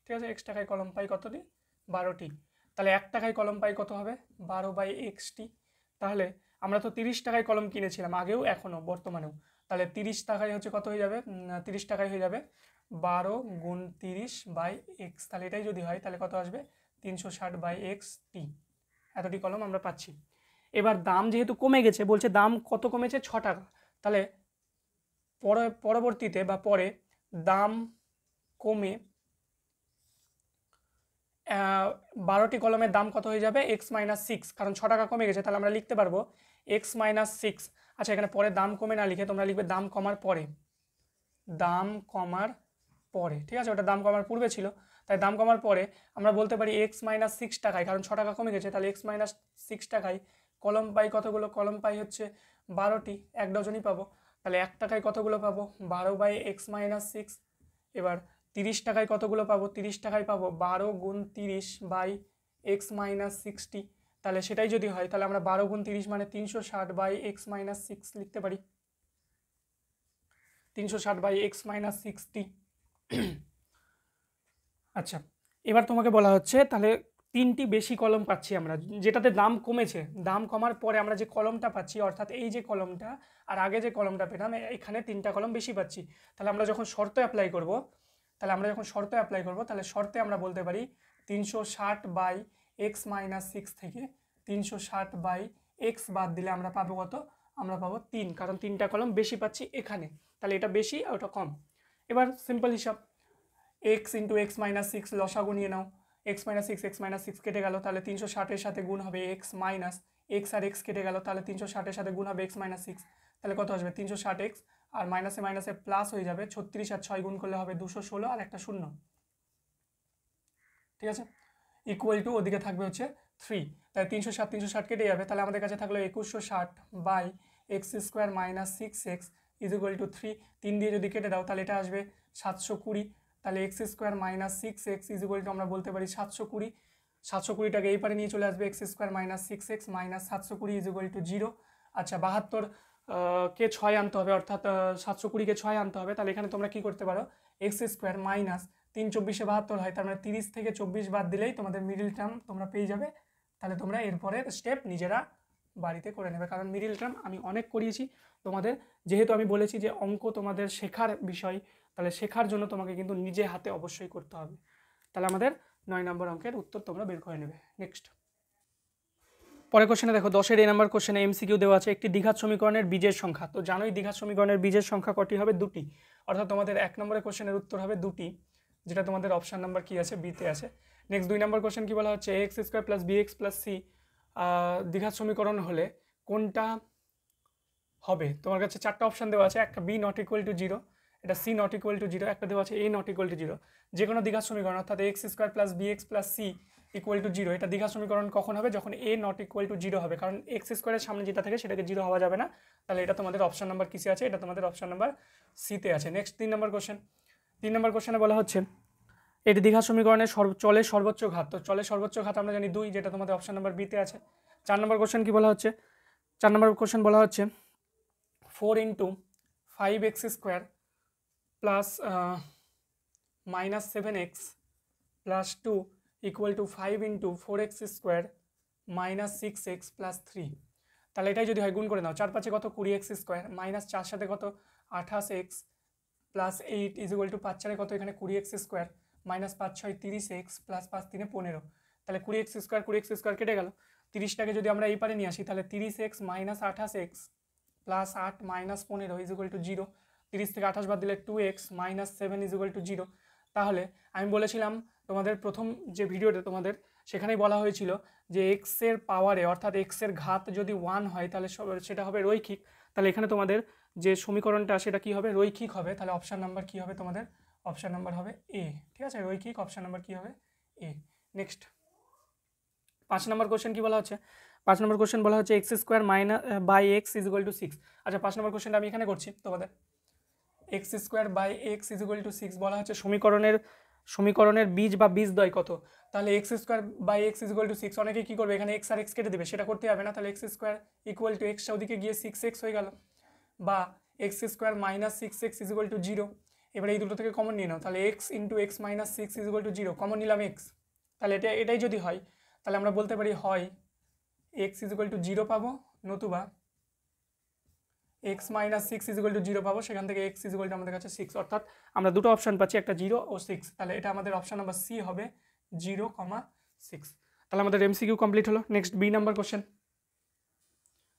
ঠিক আছে, এক্স টাকায় কলম পাই কতটি, 12টি, তাহলে 1 টাকায় কলম পাই কত হবে, 12/x তাহলে আমরা তো 30 টাকায় কলম কিনেছিলাম আগেও এখনও বর্তমানেও, তাহলে 30 টাকায় হচ্ছে কত হয়ে যাবে, 30 টাকায় হয়ে যাবে 12 × 30/x, তাহলে এটাই যদি হয় তাহলে কত আসবে 360/x, এতটি কলম আমরা পাচ্ছি। এবার দাম যেহেতু কমে গেছে, বলছে দাম কত কমেছে, 6 টাকা, তাহলে পরবর্তীতে বা পরে দাম কমে 12টি কলমের দাম কত হয়ে যাবে, x-6, কারণ 6 টাকা কমে গেছে, তাহলে আমরা লিখতে পারবো x-6। আচ্ছা, এখানে পরে দাম কমে না লিখে তোমরা লিখবে দাম কমার পরে, দাম কমার পরে, ঠিক আছে, ওটা দাম কমার পূর্বে ছিল, তাই দাম কমার পরে আমরা বলতে পারি x-6 টাকায়, কারণ 6 টাকা কমে গেছে, তাহলে x-6 টাকায় কলম পাই কতগুলো, কলম পাই হচ্ছে 12টি, 1 ডজনই পাবো, তাহলে 1 টাকায় কতগুলো পাবো, 12/x-6। এবার 30 টাকায় কতগুলো পাবো, 30 টাকায় পাবো 12 × 30/x-6, তাহলে সেটাই যদি হয় তাহলে আমরা 12 × 30 মানে 360/x-6 লিখতে পারি, 360/x-6। আচ্ছা, এবার তোমাকে বলা হচ্ছে তাহলে 3টি বেশি কলম পাচ্ছি আমরা, যেটাতে দাম কমেছে, দাম কমার পরে আমরা যে কলমটা পাচ্ছি, অর্থাৎ এই যে কলমটা আর আগে যে কলমটা পেলাম, এখানে 3টা কলম বেশি পাচ্ছি, তাহলে আমরা যখন শর্ত অ্যাপ্লাই করব, তাহলে শর্তে আমরা বলতে পারি 360/x-6 থেকে 360/x বাদ দিলে আমরা পাবো কত, আমরা পাবো 3, কারণ 3টা কলম বেশি পাচ্ছি এখানে, তাহলে এটা বেশি আর ওটা কম। এবার সিম্পল হিসাব, x × x-6 লসাগু নিয়ে নাও, x-6 কেটে গেল, তাহলে 360-এর সাথে গুণ হবে x মাইনাস x, আর x কেটে গেল, তাহলে 360-এর সাথে গুণ হবে x-6, তাহলে কত আসবে 360x, আর মাইনাসে মাইনাসে প্লাস হয়ে যাবে, 36 আর 6 গুণ করলে হবে 216 আর একটা 0, ঠিক আছে, ইকুয়াল টু ওদিকে থাকবে হচ্ছে 3, তাই 360 কেটে যাবে, তাহলে আমাদের কাছে থাকলো 2160/x² - 6x = 3, 3 দিয়ে যদি কেটে দাও তাহলে এটা আসবে 720, তাহলে x² - 6x = আমরা বলতে পারি 720, 720টাকে এই পারে নিয়ে চলে আসবে x² - 6x - 720 = 0। আচ্ছা, 72 কে 6 আনতে হবে, অর্থাৎ 720কে 6 আনতে হবে, তাহলে এখানে তোমরা কি করতে পারো, x² - 3 24 72 হয়, তার মানে 30 থেকে 24 বাদ দিলেই তোমাদের মিডিল টার্ম তোমরা পেয়ে যাবে, তাহলে তোমরা এরপরের স্টেপ নিজেরা বাড়িতে করে নেবে, কারণ মিডিল টার্ম আমি অনেক করিয়েছি তোমাদের, যেহেতু আমি বলেছি যে অঙ্ক তোমাদের শেখার বিষয়, তাহলে শেখার জন্য তোমাকে কিন্তু নিজে হাতে অবশ্যই করতে হবে। তাহলে আমাদের 9 নম্বর অঙ্কের উত্তর তোমরা বের করে নেবে। নেক্সট, পরের কোশ্চেনে দেখো 10-এর A নাম্বার কোশ্চেনে এমসিকিউ দেওয়া আছে, একটি দ্বিঘাত সমীকরণের বীজের সংখ্যা। তো জানোই দ্বিঘাত সমীকরণের বীজের সংখ্যা কটি হবে, 2টি, অর্থাৎ তোমাদের 1 নম্বরের কোশ্চেনের উত্তর হবে 2টি, যেটা তোমাদের অপশান নাম্বার কি আছে, বিতে আছে। নেক্সট 2 নম্বর কোশ্চেন কি বলা হচ্ছে, ax² + bx + c দ্বিঘাত সমীকরণ হলে কোনটা হবে। তোমার কাছে 4টা অপশান দেওয়া আছে, একটা b ≠ = 0, এটা c ≠ = 0, একটা দেওয়া আছে a ≠ = 0। যে কোনো দ্বিঘাত সমীকরণ অর্থাৎ ax² + bx + c = 0, এটা দ্বিঘাত সমীকরণ কখন হবে, যখন a ≠ 0 হবে, কারণ x² এর সামনে যেটা থাকে সেটাকে 0 হওয়া যাবে না, তাহলে এটা তোমাদের অপশান নাম্বার কিসে আছে, এটা তোমাদের অপশান নাম্বার সিতে আছে। নেক্সট 3 নম্বর কোশ্চেন, 3 নম্বর কোশ্চেনে বলা হচ্ছে এটি দ্বিঘাত সমীকরণের চলের সর্বোচ্চ ঘাত। তো চলের সর্বোচ্চ ঘাত আমরা জানি 2, যেটা তোমাদের অপশান নাম্বার বিতে আছে। 4 নম্বর কোশ্চেন কি বলা হচ্ছে, 4 নম্বর কোশ্চেন বলা হচ্ছে 4 × 5x² + -7x + 2 = 5 × 4x² - 6x + 3, তাহলে এটাই যদি হয় গুণ করে নাও, 4 5 কত 20x² মাইনাস 4 সাথে কত 28x + 8 = 5 4 কত এখানে 20x² - 5 6 30x + 5 3 15, তাহলে 20x² কেটে গেল, 30টাকে যদি আমরা এই পারে নিয়ে আসি তাহলে 30x minus 28x plus 8 minus 15 is equal to 0। 30 থেকে 28 বাদ দিলে 2x minus 7 is equal to 0। তাহলে আমি বলেছিলাম তোমাদের প্রথম যে ভিডিওতে তোমাদের সেখানেই বলা হয়েছিল যে এক্স এর পাওয়ারে অর্থাৎ এক্স এর ঘাত যদি 1 হয় তাহলে সেটা হবে রৈখিক। তাহলে এখানে তোমাদের যে সমীকরণটা সেটা কি হবে, রৈখিক হবে। তাহলে অপশান নাম্বার কি হবে তোমাদের, অপশান নাম্বার হবে এ। ঠিক আছে, রৈখিক, অপশান নাম্বার কি হবে এ। নেক্সট 5 নম্বর কোশ্চেন কি বলা হচ্ছে, 5 নম্বর কোশ্চেন বলা হচ্ছে X square minus by X is equal to 6। আচ্ছা 5 নম্বর কোশ্চেনটা আমি এখানে করছি তোমাদের, X square by X is equal to 6 বলা হচ্ছে সমীকরণের বীজ বা বীজদ্বয় কত। তাহলে X square by X is equal to 6 অনেকে কী করবে, এখানে এক্স আর এক্স কেটে দেবে, সেটা করতে হবে না। তাহলে X square equal to extra ওদিকে গিয়ে 6x হয়ে গেল, বা x square minus 6x is equal to 0। এবার এই দুটো থেকে কমন নিয়ে নাও, তাহলে x into x minus 6 is equal to 0, common নিলাম এক্স। তাহলে এটাই যদি হয় তাহলে আমরা বলতে পারি হয় এক্স ইজ ইকুয়াল টু 0 পাবো, নতুবা x minus 6 is equal to 0 পাবো। সেখান থেকে এক্স ইজ ইকুয়াল টু আমাদের কাছে 6, অর্থাৎ আমরা দুটো অপশান পাচ্ছি, একটা 0 ও 6। তাহলে এটা আমাদের অপশান নাম্বার সি হবে 0,6। তাহলে আমাদের এমসিকিউ কমপ্লিট হলো। নেক্সট বি নাম্বার কোশ্চেন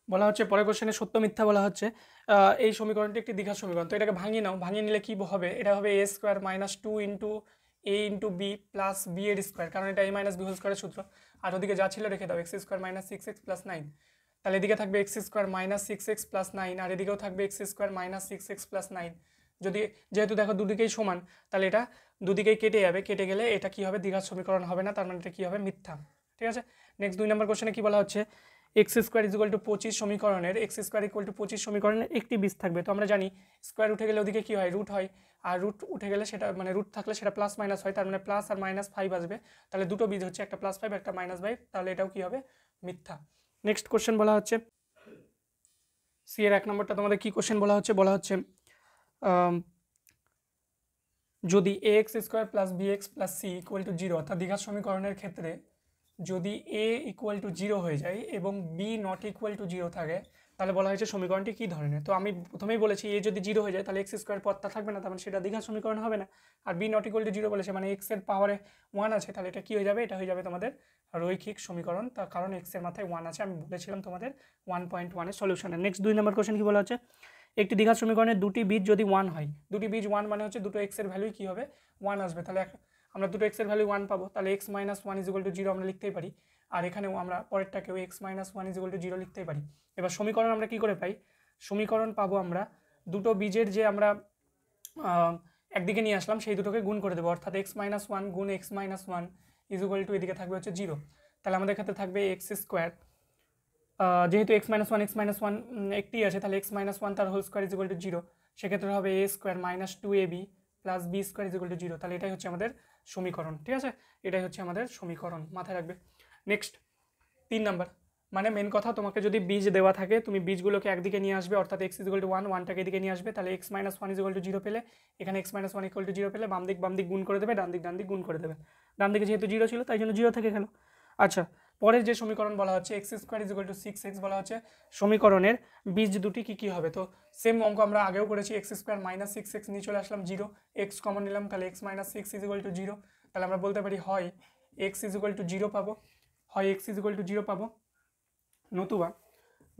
বলা হচ্ছে, পরের কোশ্চেনে সত্য মিথ্যা বলা হচ্ছে এই সমীকরণটি একটি দ্বিঘাত সমীকরণ। তো এটাকে ভাঙিয়ে নাও, ভাঙিয়ে নিলে কি হবে, এটা হবে a square minus 2 into A into B plus B এর স্কোয়ার, কারণ এটা এ মাইনাস বি হোল স্কোয়ারের সূত্র। আর ওদিকে যা ছিল রেখে দাও, x square minus 6x plus 9। তাহলে এদিকে থাকবে x square minus 6x plus 9, আর এদিকেও থাকবে x square minus 6x plus 9। যেহেতু দেখো দুদিকেই সমান, তাহলে এটা দুদিকেই কেটে যাবে, কেটে গেলে এটা কি হবে, দ্বিঘাত সমীকরণ হবে না, তার মানে এটা কি হবে, মিথ্যা। ঠিক আছে, নেক্সট 2 নম্বর কোশ্চেনে কি বলা হচ্ছে, X square is equal two 25 সমীকরণের এক্স স্কোয়ার ইকুয়াল টু 25 সমীকরণের একটি বীজ থাকবে। তো আমরা জানি স্কোয়ার উঠে গেলে ওদিকে কি হয়, রুট হয়, আর রুট উঠে গেলে সেটা মানে রুট থাকলে সেটা প্লাস মাইনাস হয়, তার মানে প্লাস আর মাইনাস 5 আসবে। তাহলে দুটো বীজ হচ্ছে, একটা +5 একটা -5, তাহলে এটাও কি হবে, মিথ্যা। নেক্সট কোশ্চেন বলা হচ্ছে সি এর 1 নম্বরটা তোমাদের কি কোশ্চেন বলা হচ্ছে, যদি a x square plus b x plus c equal to 0, অর্থাৎ দ্বিঘাত সমীকরণের ক্ষেত্রে যদি এ ইকুয়াল টু 0 হয়ে যায় এবং বি নট ইকুয়াল টু 0 থাকে, তাহলে বলা হয়েছে সমীকরণটি কী ধরনের। তো আমি প্রথমেই বলেছি এ যদি 0 হয়ে যায় তাহলে এক্স স্কোয়ার পদটা থাকবে না, তার মানে সেটা দ্বিঘাত সমীকরণ হবে না। আর বি নট ইকুয়াল টু 0 বলেছে মানে এক্স এর পাওয়ারে 1 আছে, তাহলে এটা কী হয়ে যাবে, এটা হয়ে যাবে তোমাদের রৈখিক সমীকরণ, তার কারণ এক্স এর মাথায় 1 আছে, আমি বলেছিলাম তোমাদের 1.1 এর সলিউশনে। নেক্সট 2 নম্বর কোশ্চেন কি বলা হচ্ছে, একটি দ্বিঘাত সমীকরণের দুটি বীজ যদি 1 হয়, দুটি বীজ 1 মানে হচ্ছে দুটো এক্স এর ভ্যালুই কী হবে, 1 আসবে। তাহলে আমরা দুটো এক্স এর ভ্যালু 1 পাবো, তাহলে x minus 1 is equal to 0 আমরা লিখতেই পারি, আর এখানেও আমরা পরেরটাকেও x minus 1 is equal to 0 লিখতেই পারি। এবার সমীকরণ আমরা কি করে পাই, সমীকরণ পাবো আমরা দুটো বীজের যে আমরা একদিকে নিয়ে আসলাম সেই দুটোকে গুণ করে দেবো, অর্থাৎ এক্স মাইনাস 1 গুণ x minus 1 is equal to এদিকে থাকবে হচ্ছে 0। তাহলে আমাদের ক্ষেত্রে থাকবে এক্স স্কোয়ার, যেহেতু এক্স মাইনাস ওয়ান একটি আছে, তাহলে এক্স মাইনাস 1 তার whole square is equal to 0, সেক্ষেত্রে হবে a square minus 2ab plus b square is equal to 0। তাহলে এটাই হচ্ছে আমাদের সমীকরণ। ঠিক আছে, এটাই হচ্ছে আমাদের সমীকরণ, মাথায় রাখবে। নেক্সট 3 নাম্বার, মানে মেন কথা, তোমাকে যদি বীজ দেওয়া থাকে তুমি বীজগুলোকে একদিকে নিয়ে আসবে, অর্থাৎ এক্স ইজ ইকুয়াল টু 1, 1টাকে এদিকে নিয়ে আসবে, তাহলে x minus 1 is equal to 0 পেলে এখানে এক্স মাইনাস 1 ইকুয়াল টু 0 পেলে বাম দিক গুণ করে দেবে, ডান দিক গুণ করে দেবে। ডান দিকে যেহেতু 0 ছিল তাই জন্য 0 থেকে গেল। আচ্ছা, পরের যে সমীকরণ বলা হচ্ছে X square is equal two 6x বলা হচ্ছে সমীকরণের বীজ দুটি কি কি হবে। তো সেম অঙ্ক আমরা আগেও করেছি, এক্স স্কোয়ার মাইনাস 6x নিয়ে চলে আসলাম 0, এক্স কমন নিলাম, তাহলে x minus 6 is equal to 0। তাহলে আমরা বলতে পারি হয় এক্স ইজ ইকুয়াল টু 0 পাবো, হয় এক্স ইজ ইকুয়াল টু 0 পাবো,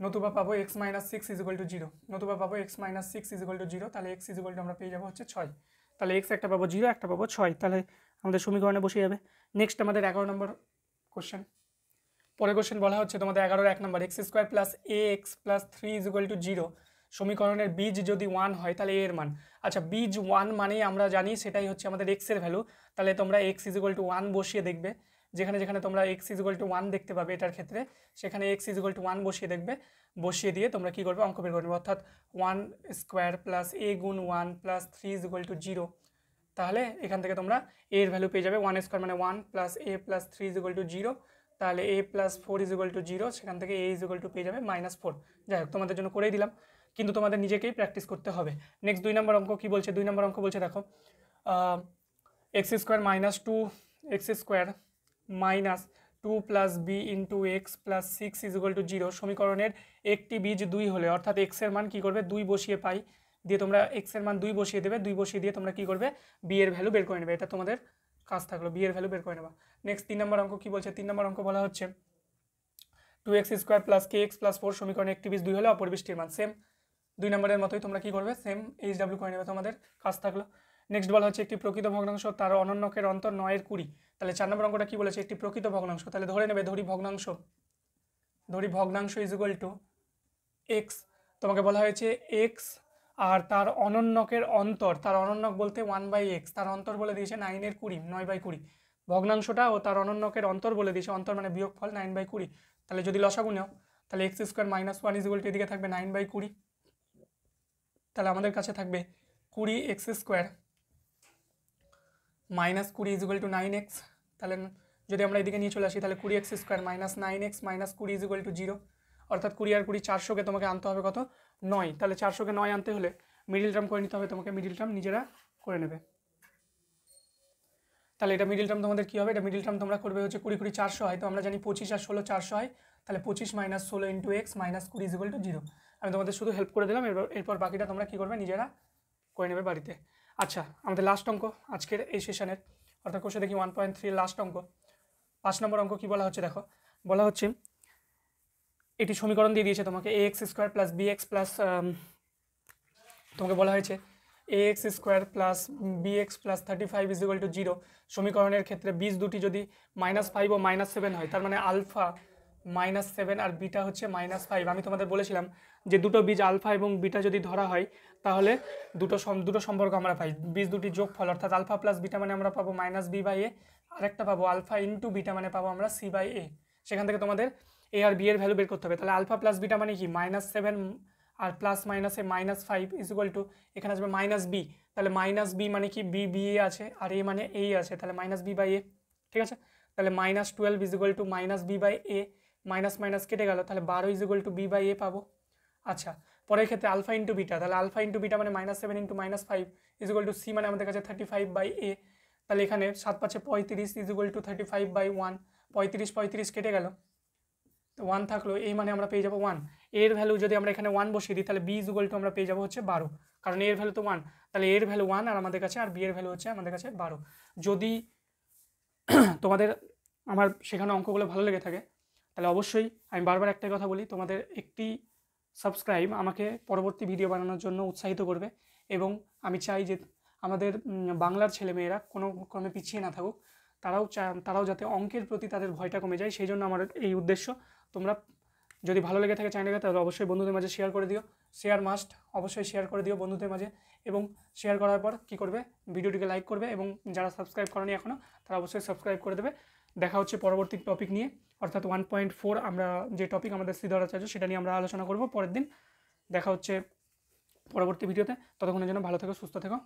নতুবা পাবো x minus 6 is equal to 0, নতুবা পাবো x minus 6 is equal to 0। তাহলে এক্স ইজ ইকুয়াল টু আমরা পেয়ে যাবো হচ্ছে 6। তাহলে এক্স একটা পাবো 0, একটা পাবো 6, তাহলে আমাদের সমীকরণে বসে যাবে। নেক্সট আমাদের 11 নম্বর কোশ্চেন, পরের কোশ্চেন বলা হচ্ছে তোমাদের 11-এর 1 নম্বর, x square plus a x plus 3 is equal to 0 সমীকরণের বীজ যদি 1 হয় তাহলে এর মান। আচ্ছা, বীজ 1 মানেই আমরা জানি সেটাই হচ্ছে আমাদের এক্স এর ভ্যালু, তাহলে তোমরা এক্স ইজ ইকুয়াল টু 1 বসিয়ে দেখবে, যেখানে যেখানে তোমরা এক্স ইজ ইকুয়াল টু 1 দেখতে পাবে এটার ক্ষেত্রে, সেখানে এক্স ইজ ইকুয়াল টু 1 বসিয়ে দেখবে, বসিয়ে দিয়ে তোমরা কী করবে, অঙ্ক বের করবে, অর্থাৎ 1 স্কোয়ার প্লাস এ গুণ 1 প্লাস 3 ইজ ইকুয়াল টু 0। তাহলে এখান থেকে তোমরা এর ভ্যালু পেয়ে যাবে 1 স্কোয়ার মানে 1 plus A plus 3 is equal to 0, তাহলে a plus 4 is equal to 0, সেখান থেকে a ইজ ইকুয়াল টু পেয়ে যাবে -4। যাই হোক, তোমাদের জন্য করেই দিলাম, কিন্তু তোমাদের নিজেকেই প্র্যাকটিস করতে হবে। নেক্সট 2 নম্বর অঙ্ক কি বলছে, 2 নম্বর অঙ্ক বলছে দেখো X square minus 2 X square minus 2 plus B into X plus 6 is equal to 0 সমীকরণের একটি বীজ 2 হলে, অর্থাৎ এক্স এর মান কী করবে, 2 বসিয়ে পাই দিয়ে তোমরা এক্স এর মান 2 বসিয়ে দেবে, 2 বসিয়ে দিয়ে তোমরা কী করবে, বি এর ভ্যালু বের করে নেবে, এটা তোমাদের কাজ থাকলো, বি এর ভ্যালু বের করে নেবা। নেক্সট 3 নম্বর অঙ্ক কি বলছে, 3 নম্বর অঙ্ক বলা হচ্ছে 2x² প্লাস kx প্লাস 4 সমীকরণে একটি বীজ 2 হলে অপর বীজটির মান সেম 2 নম্বরের মতোই তোমরা কি করবে সেম HW করে নেবে, তোমাদের কাজ থাকলো। নেক্সট বলা হচ্ছে একটি প্রকৃত ভগ্নাংশ তার অনন্যকের অন্তর 9/20। তাহলে 4 নম্বর অঙ্কটা কি বলেছে, একটি প্রকৃত ভগ্নাংশ, তাহলে ধরে নেবে ধরি ভগ্নাংশ ইজ ইকুয়াল টু এক্স। তোমাকে বলা হয়েছে এক্স আর তার অনন্যকের অন্তর, তার অনন্যক বলতে 1/x, তার অন্তর বলে দিয়েছে 9/20, 9/20। ভগ্নাংশটা ও তার অনন্যকের অন্তর বলে দিয়েছে, অন্তর মানে বিয়োগফল 9/20। তাহলে যদি লসাগু নাও তাহলে x² - 1 ইজ ইকুয়াল টু এদিকে থাকবে 9/20। তাহলে আমাদের কাছে থাকবে 20x² - 20 is equal two 9x। তাহলে যদি আমরা এদিকে নিয়ে চলে আসি তাহলে 20x² - 9x - 20 is equal to 0, অর্থাৎ 20 আর 20 400কে তোমাকে আনতে হবে কত 9। তাহলে 400কে 9 আনতে হলে মিডিল টার্ম করে নিতে হবে, তোমাকে মিডিল টার্ম নিজেরা করে নেবে। তাহলে এটা মিডিল টার্ম তোমাদের কী হবে, এটা মিডিল টার্ম তোমরা করবে হচ্ছে 20 20 400 হয়, তো আমরা জানি 25 আর 16 400 হয়, তাহলে 25 - 16 into x - 20 is equal to 0। আমি তোমাদের শুধু হেল্প করে দিলাম, এরপর বাকিটা তোমরা কী করবে নিজেরা করে নেবে বাড়িতে। আচ্ছা, আমাদের লাস্ট অঙ্ক আজকের এই সেশনের, অর্থাৎ কোষে দেখি 1.3 লাস্ট অঙ্ক 5 নম্বর অঙ্ক কী বলা হচ্ছে দেখো, বলা হচ্ছে এটি সমীকরণ দিয়ে দিয়েছে তোমাকে ax² প্লাস bx প্লাস তোমাকে বলা হয়েছে ax² plus bx plus 35 is equal to 0। সমীকরণের ক্ষেত্রে বীজ দুটি যদি -5 ও -7 হয়, তার মানে আলফা -7 আর বিটা হচ্ছে -5। আমি তোমাদের বলেছিলাম যে দুটো বীজ আলফা এবং বিটা যদি ধরা হয় তাহলে দুটো সম্পর্ক আমরা পাই, বীজ দুটি যোগফল, অর্থাৎ আলফা প্লাস বিটা মানে আমরা পাবো -b/a, আর একটা পাবো আলফা ইন্টু বিটা মানে পাবো আমরা c/a। সেখান থেকে তোমাদের এ আর বি এর ভ্যালু বের করতে হবে। তাহলে আলফা প্লাস বিটা মানে কি -7 আর প্লাস মাইনাসে -5 ইজ ইকুয়াল টু এখানে আসবে -b। তাহলে -b মানে কি b এ আছে আর a মানে a আছে, তাহলে -b/a, ঠিক আছে। তাহলে -12 is equal two -b/a, minus minus কেটে গেল, তাহলে 12 ইজ ইকুয়াল টু b/a পাবো। আচ্ছা, পরের ক্ষেত্রে আলফা ইন্টু বিটা, তাহলে আলফা ইন্টু বিটা মানে -7 into -5 is equal two c মানে আমাদের কাছে 35/a। তাহলে এখানে 7 5 35 ইজ ইকুয়াল টু 35/1, 35 কেটে গেল, তো 1 থাকলো, এই মানে আমরা পেয়ে যাবো 1। এর ভ্যালু যদি আমরা এখানে 1 বসিয়ে দিই তাহলে b ইজ ইকুয়াল টু আমরা পেয়ে যাবো হচ্ছে 12, কারণ এর ভ্যালু তো 1, তাহলে এর ভ্যালু 1 আর আমাদের কাছে আর b এর ভ্যালু হচ্ছে আমাদের কাছে 12। যদি তোমাদের আমার শেখানো অঙ্কগুলো ভালো লেগে থাকে তাহলে অবশ্যই আমি বারবার একটাই কথা বলি, তোমাদের একটি সাবস্ক্রাইব আমাকে পরবর্তী ভিডিও বানানোর জন্য উৎসাহিত করবে, এবং আমি চাই যে আমাদের বাংলার ছেলেমেয়েরা কোনো ক্রমে পিছিয়ে না থাকুক, তারাও যাতে অঙ্কের প্রতি তাদের ভয়টা কমে যায়, সেই জন্য আমার এই উদ্দেশ্য। তোমরা যদি ভালো লেগে থাকে চ্যানেলকে তাহলে অবশ্যই বন্ধুদের মাঝে শেয়ার করে দিও, শেয়ার মাস্ট, অবশ্যই শেয়ার করে দিও বন্ধুদের মাঝে, এবং শেয়ার করার পর কী করবে, ভিডিওটিকে লাইক করবে, এবং যারা সাবস্ক্রাইব করেনি এখনও তারা অবশ্যই সাবস্ক্রাইব করে দেবে। দেখা হচ্ছে পরবর্তী টপিক নিয়ে, অর্থাৎ 1.4 আমরা যে টপিক আমাদের শ্রীধরাচার্য সেটা নিয়ে আমরা আলোচনা করব পরের দিন। দেখা হচ্ছে পরবর্তী ভিডিওতে, ততক্ষণের জন্য ভালো থেকো, সুস্থ থেকো।